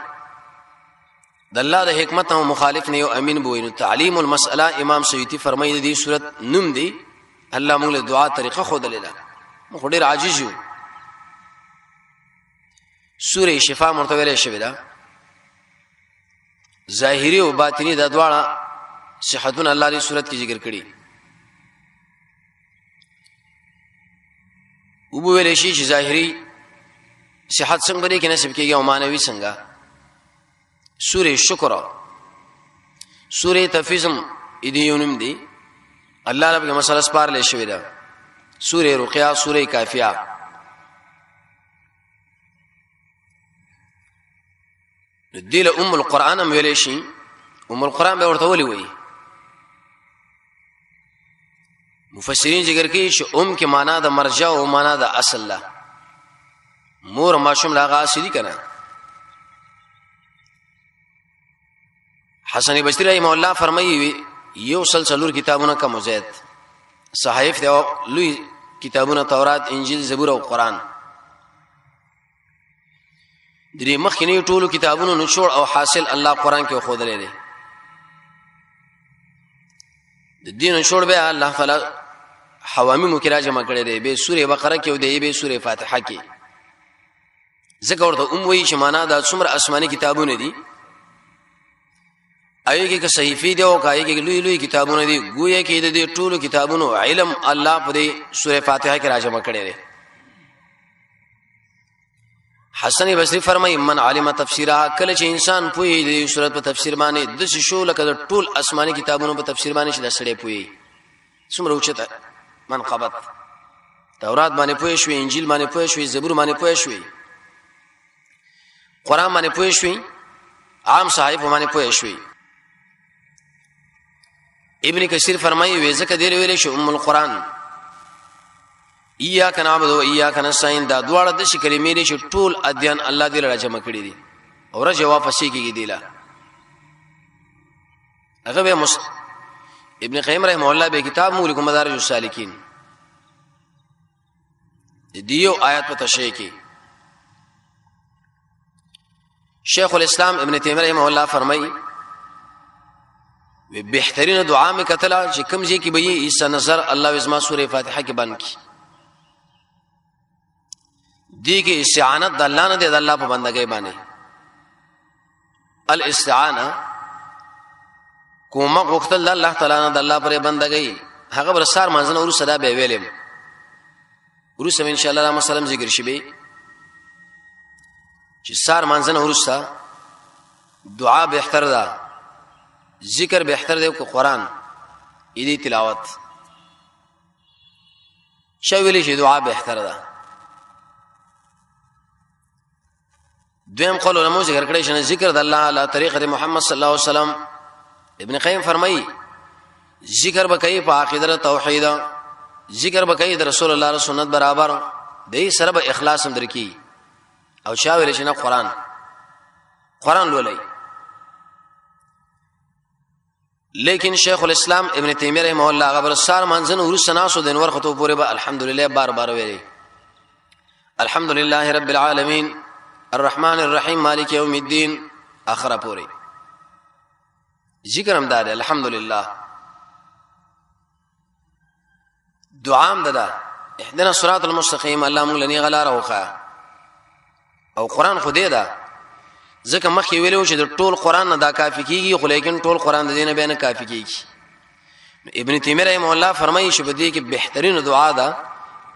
د الله د حکمت او مخالف نه یو امین بوینو. تعلیم المساله امام سیوطی فرمایي دي صورت نوم دی الله موږ له دعا طریقه خود لیدا موږ ډیر عاجز یو. سوره شفا مرتبه شوی دا ظاهری او باطنی د دواړه صحتون الله دې صورت کې ذکر کړي. وبو ویل شي چې ظاهری صحت څنګه لري کې نسب کېږي او مانوي څنګه. سوره شکر سوره تفیزم ایدیونم دی الله رب کې مسله سپار لې شوی دا. سوره رقیہ سوره کافیہ دله القرآن هم ویلې شي. القرآن به ورته ولي وي مفسرین ذکر کوي چې کې معنا د مرجع او معنا د اصل لا مور ماشوم لاغه اصلي کنه. حسن بصری رحمه الله فرمایي یو سلسلور کتابونه کا مزید صحائف دی لوی کتابونه تورات انجیل زبور او قرآن درې مخکینی ټولو کتابونو نشور او حاصل الله قرآن کې خود لري د دین نشور به الله تعالی حوامی مکرا جمع کړي دی به سوره بقره کې او دی به سوره فاتحه کې ذکر ورته وی چې معنا د څومره آسماني کتابونه دي ایږي که صحیفه دی او کایږي لوی لوی کتابونه دي گویا کې د دې ټولو کتابونو علم الله په دې سوره فاتحه کې راجمع کړي دی. حسن بصری فرمای من علم تفسیرها کله چې انسان پوهی د سورۃ په تفسیر باندې د شو لکه ټول آسماني کتابونو په تفسیر باندې چې د سړې پوهی څومره اوچته منقبت تورات باندې پوهی شو انجیل باندې پوهی شو زبور باندې پوهی شو قرآن باندې پوهی شو عام صحائف باندې پوهی شو. ابن کثیر فرمایي وې ځکه دی ویلې شو القرآن ایاک نعبد و ایاک نستعین دا دواړه د شي کلمې دي چې ټول ادیان الله دې را جمع کړي دي او را جواب فصیح کېږي دی لا هغه به ابن قیم رحمه الله به کتاب مولک مدارج السالکین دیو آیات په تشریح کې شیخ الاسلام ابن تیمیه رحمه الله فرمایي و بهترین دعا می کتلا چې کوم ځای کې به یې ایسا نظر الله اسما سوره فاتحه کې باندې کی دی کې استعانت د الله نه د الله په بندګۍ باندې الاستعانه کومه غوښتل الله تعالی نه د الله پر بندګۍ هغه برسار منځنه ورو صدا به ویلم ورو سم ان شاء الله رحمت سلام ذکر شي به چې سار منځنه ورستا دعا به احتر ده ذکر بهتر دی کو قران دې تلاوت شویلی شي دعا بهتر ده. دویم قول علماء ذکر کړی شنه ذکر د الله علی طریقه محمد صلی الله علیه وسلم. ابن قیم فرمایي ذکر بکای په عقیده توحید، ذکر بکای د رسول الله علیه سنت برابر دې سره به اخلاص هم درکې او شاویل شنه قران لولای. لیکن شیخ الاسلام ابن تیمیہ رحمه الله غبر سار منځن ورس ناسو د انور خطو پورې به الحمدلله بار بار ویلي الحمدلله رب العالمین الرحمن الرحیم مالک یوم الدین اخره پورې ذکر هم دار الحمدلله. دعام ددا اهدنا الصراط المستقیم الله موږ لنی غلا راوخه او قران خو دې دا ځکه مخکې ویلو چې د ټول قران نه دا کافی کیږي، خو لیکن ټول قران د دې نه به نه کافی کیږي. ابن تیمیہ رحمه الله فرمایي چې بدی کې بهترین دعا ده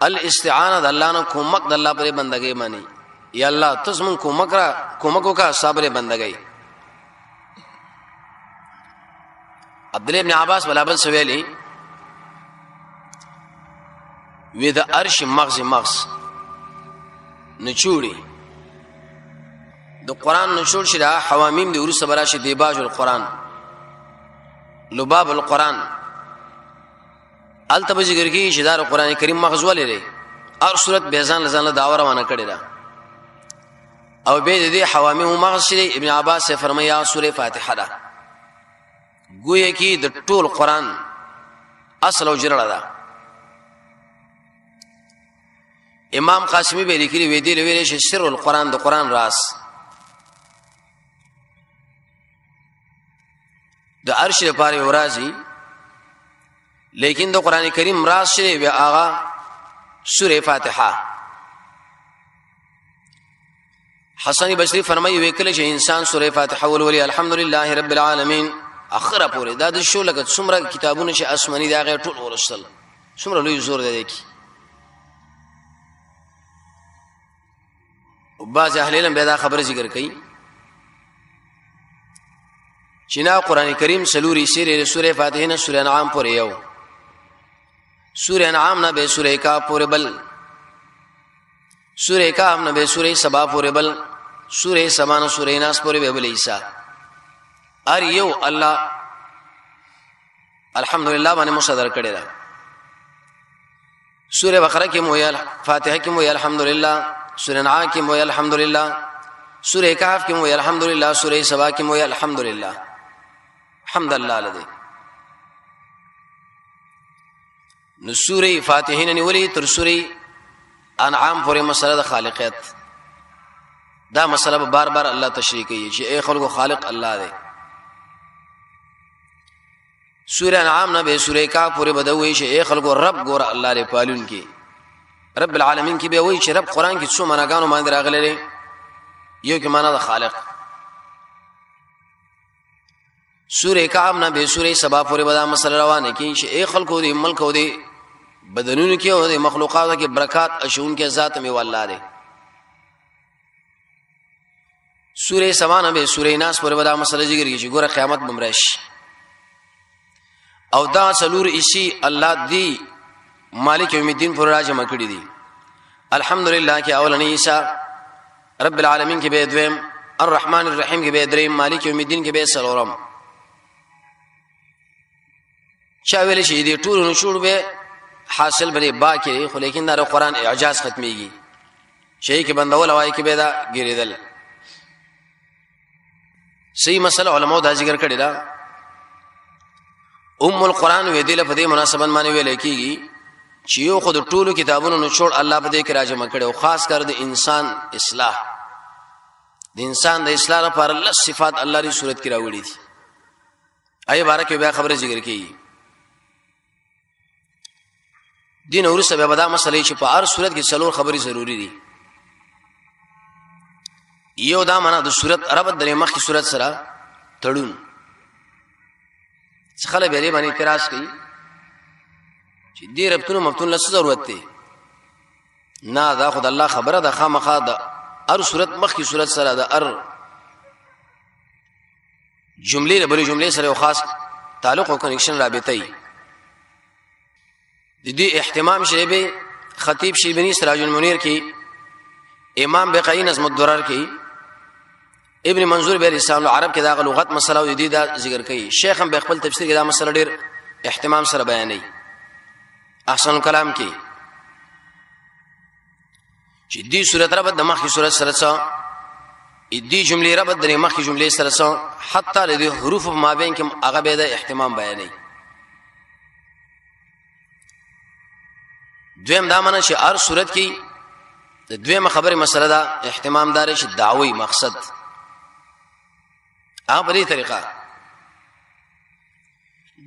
الاستعانه د الله نه کومک د الله پر بندګۍ مانی یا الله تاسو مون کومک کا صبر بندګۍ. عبد الله ابن عباس بلابل سویلی وی د عرش مغز نچوړي د قران نشور شدا حوامیم دی ورسره براشه دیباج القران لباب القران التب ذکر کی شدار قران کریم مغز ولري اور صورت بیزان لزان داور روانه کړي دا او به دې حوامیم مغز شری. ابن عباس سے فرمایا سوره فاتحه دا گویا کی د ټول قران اصل او جرړه ده. امام قاسمی به لیکلي وی دی ویل شي سر القران د قران راز د عرش لپاره ورازي، لیکن د قران کریم راز شری بیا آغا سوره فاتحه. حسن بصری فرمایي وکړي چې انسان سوره فاتحه ولولي الحمدلله رب العالمین اخره پورې دا د شو لګت څومره کتابونه چې آسماني دا غي ټول ورسل څومره لوی زور دی کی. بعض اهل علم به دا خبره ذکر کوي چې نا قران کریم سلوري سیره سوره فاتحه نه سوره انعام پورې یو، سوره انعام نه به سوره کاف پورې بل، سوره کاف نه به سوره سبا پورې بل، سوره سبا نه سوره ناس پورې به بل عیسی ار یو الله الحمدلله باندې مصدر کړی دا. سوره بقره کې مو یا فاتحه کې مو یا الحمدلله، سوره انعام کې مو یا الحمدلله، سوره کاف کې مو یا الحمدلله، سوره سبا کې مو یا الحمدلله. حمد الله لدی نو سوره فاتحه نه ولي تر سوره انعام پورې مسله د خالقیت دا مسله بار بار الله تشریح کوي چې اے خلقو خالق الله دی. سوره انعام نه به سوره کاف پورې بدوي چې اے خلقو رب ګور الله لري پالون کې رب العالمین کې به وایي چې رب قران کې څو معناګانو باندې راغلي یو کې معنا د خالق. سوره کعب نه به سوره سبا پورې به دا مسله روانه کې چې اے خلقو دې ملک او دې بدنونو کې او دې مخلوقاتو کې برکات اشون کې ذات می والله دې. سوره سبا نه به سوره ناس پورې به دا مسله ذکر کې چې ګوره قیامت بمرش او دا سلور اسی الله دی مالک یوم الدین پر راجم کړی دی. الحمدلله کې اولنی عیسی رب العالمین کې به دویم، الرحمن الرحیم کې به دریم، مالک یوم الدین کې به سلورم. چا ویل شي دي ټول نشور به حاصل بری با کې، خو لیکن دا قرآن اعجاز ختميږي شي کې بندول وای کې به دا ګریدل. صحیح مسله علماء دا ذکر کړی دا ام القرآن وی دی په دې مناسبت باندې ویل کېږي چې یو خود ټولو کتابونو نچوړ الله په دې کې راجمع کړي او خاص کر د انسان اصلاح د انسان د اصلاح لپاره الله صفات الله ری صورت کې راوړي دي. آی بارکه بیا خبره ذکر کېږي دین اورسه به دا مسلې چې په هر صورت کې څلور خبري ضروری دي. یو دا معنا د صورت عربت د مخ کی صورت سره تړون څخه به لري باندې اعتراض کوي چې دې ربطونو مفتون له ضرورت دی نه دا خدای الله خبره ده خامخا ده هر صورت مخ کی صورت سره ده هر جملې بلې جملې سره خاص تعلق او کنیکشن رابطه ای د دې اهتمام شیبه خطیب شیبانی سراج المنیر کی امام بقای نظم الدرر کی ابن منظور به لسان العرب کې دا لغت مسله او دې دا ذکر کوي شیخ هم به خپل تفسیر کې دا مسله ډېر اهتمام سره بیانوي احسن الكلام کې چې دې صورت رب د مخکې صورت سره څه دې جملې رب د مخکې جملې سره څه حتی د حروف ما بین کې هغه به د اهتمام بیانوي دویم دا معنی چې هر صورت کې د دویمه خبره مسله دا اهتمام دار چې دعوی مقصد په دې طریقه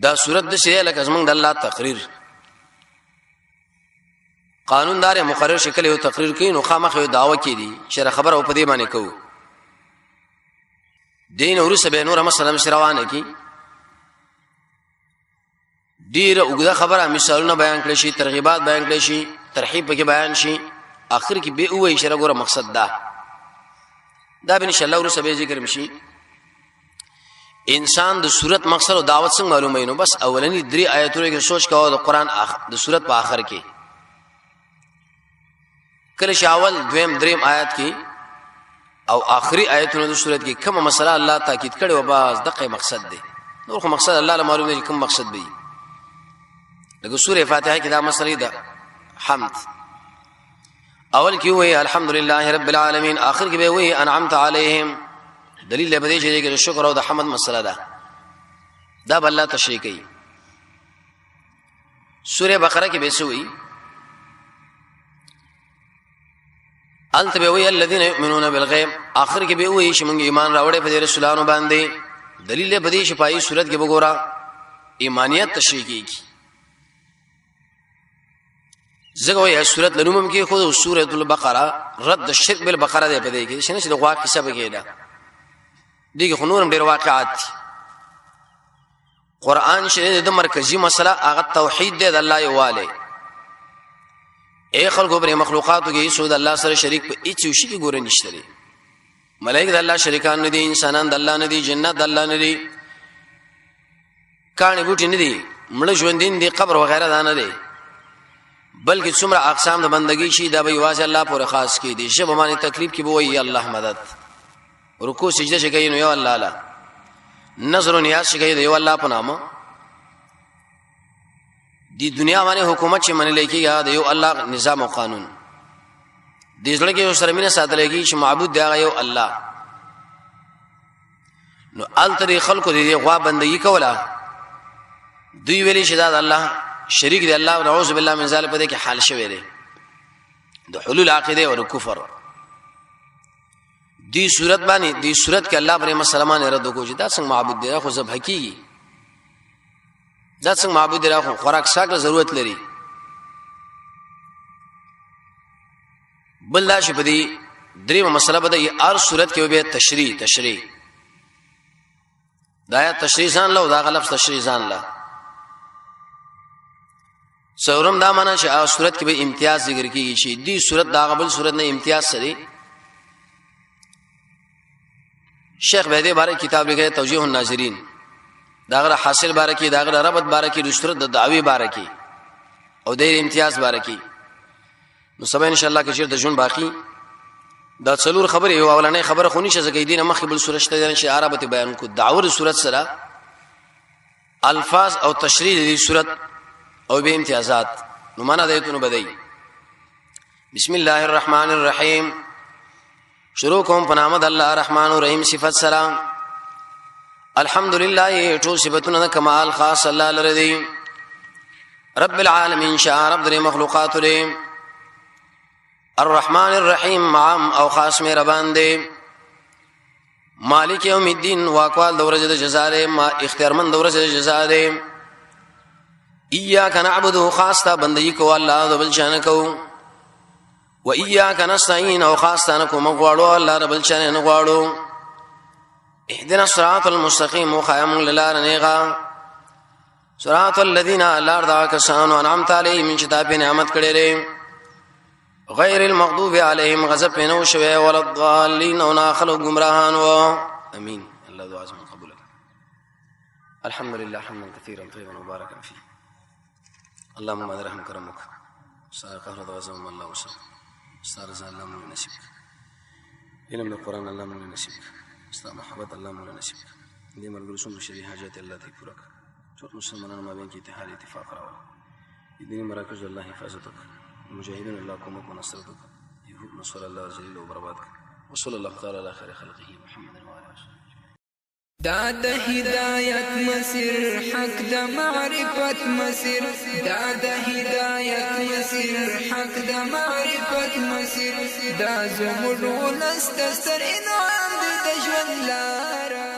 دا صورت د شی لکه زمونږ د الله تقریر قانون دار مقرر شکل یو تقریر کوي نو خامخ یو دعوه کوي چې خبر او په دې باندې کوو دین ورسه به نور مثلا شروانه کی ډیر وګړه خبره مثالونه بیان کړي شي ترغیبات بیان کړي شي ترحیب کې بیان شي اخر کې به وایي چې راګوره مقصد دا به ان شاء الله ورسه به ذکر مشي انسان د صورت مقصد او دعوت څنګه معلومه نو بس اولنی 3 آیاتونو کې سوچ کاوه د قران د صورت په آخر کې کله شاول دویم دریم آیات کې او آخري آیاتونو د صورت کې کومه مسله الله تاکید کړي او باز دغه مقصد دی نور خو مقصد الله له معلوم دی کوم مقصد دی لکه سوره فاتحه کې دا مسله ده حمد اول کې وایي الحمدلله رب العالمین اخر کې به وایي انعمت علیهم دلیل به دې چې شکر او د حمد مسله ده دا بل الله تشریح کوي سوره بقره کې به سوي انت به وی الذين يؤمنون بالغيب اخر کې به وی چې موږ ایمان راوړې په رسولانو باندې دلیل به دې شپایي صورت کې وګورا ایمانیت تشریح کیږي زګ وی صورت لنوم کې خو سوره البقره رد الشرك بالبقره ده په دې کې شنه چې د واقع حساب کېده دغه خنورم ډېر واقعات قران شری د مرکزی مسله هغه توحید دی د الله یواله اے خلقو پر مخلوقاتو کې سود الله سره شریک په هیڅ شي کې ګور نشته لري ملائکه د الله شریکان نه دي انسانان د الله نه دي جنت د الله نه دي کانه بوټي نه دي مړ ژوندین دي قبر وغیرہ دا نه دي بلکې څومره اقسام د بندگی شي دا به یوازې الله پر خاص کې دي شی به باندې تکلیف کې به وي الله مدد رکوع سجده شي کوي نو یو الله لا نظر نیاز شي کوي یو الله په نامه دی دنیا باندې حکومت چې منل کېږي دا یو الله نظام او قانون دې ځل کې سره مینه ساتل کېږي چې معبود دی یو الله نو التری خلق دې غوا بندگی کوله دوی ویلي چې دا الله شریک دی الله نعوذ بالله من ذلک په دې کې حال شوی دی د حلول عقیده او کفر دی صورت باندې دی صورت کې الله پر مسلمان رد کو چې دا څنګه معبود دی خو ذبح کیږي دا څنګه معبود دی خو خوراک ساګه ضرورت لري بل دا شي په دې درېمه مسله بده هر صورت کې به تشریح دا یا تشریح ځان له دا غلط تشریح ځان له څورم دا معنا چې هر صورت کې به امتیاز ذکر کیږي چې دې صورت دا قبل صورت نه امتیاز سره شیخ به دې باره کتاب لیکي توجیه الناظرین داغه حاصل باره کې داغه ربط باره کې رسورت د دعوی باره کې او د امتیاز باره کې نو سبا ان شاء الله کې چې د جون باقی دا څلور خبره یو اولنې خبره خونی چې زګې دینه مخې بل سورت ته چې عربت بیان کو دعوه صورت سره الفاظ او تشریح دې صورت او به امتیازات نو معنا دایته بدای بسم الله الرحمن الرحیم شروع کوم په نام د الله الرحمن الرحیم صفات سلام الحمدلله ټول صفاتونه کمال خاص الله لري رب العالمین شاء رب در مخلوقات لري الرحمن الرحیم عام او خاص مهربان دی مالک یوم الدین واقوال دورجه د جزاء ما اختیارمند دورجه د جزاء ایاک نعبد خاص تا بندگی کو الله د بل شان کو و ایاک نستعين او خاص تا کو مغواړو الله رب الشان غواړو اهدنا الصراط المستقيم وخيم للارنغا صراط الذين لا كسانوا انعمت عليهم من شتاب نعمت کړي غیر المغضوب عليهم غضب نو شوي ولا الضالين او ناخلو گمراهان و امين الله دعا قبول الحمد لله حمدا كثيرا طيبا مباركا فيه. اللهم ما رحم کرمک سار قهر دوازم الله وسلم سار رضا الله مولى نصیب علم القرآن الله مولى نصیب اسلام محبت الله مولى نصیب دې مرګ رسول شری حاجات الله ته پورا کړ. ټول مسلمانانو مابین کې اتحاد اتفاق راول. دینی مراکز الله حفاظت وکړه. مجاهدین الله کومک و نصرت وکړه. يهود نصر الله ذلیل او برباد کړه. وصلی الله تعالی علی خیر خلقه محمد و علی آله. دا د هدایت مسیر حق د معرفت مسیر دا د هدایت مسیر حق د معرفت مسیر دا زموږ ولست ستر انعام د ژوند لاره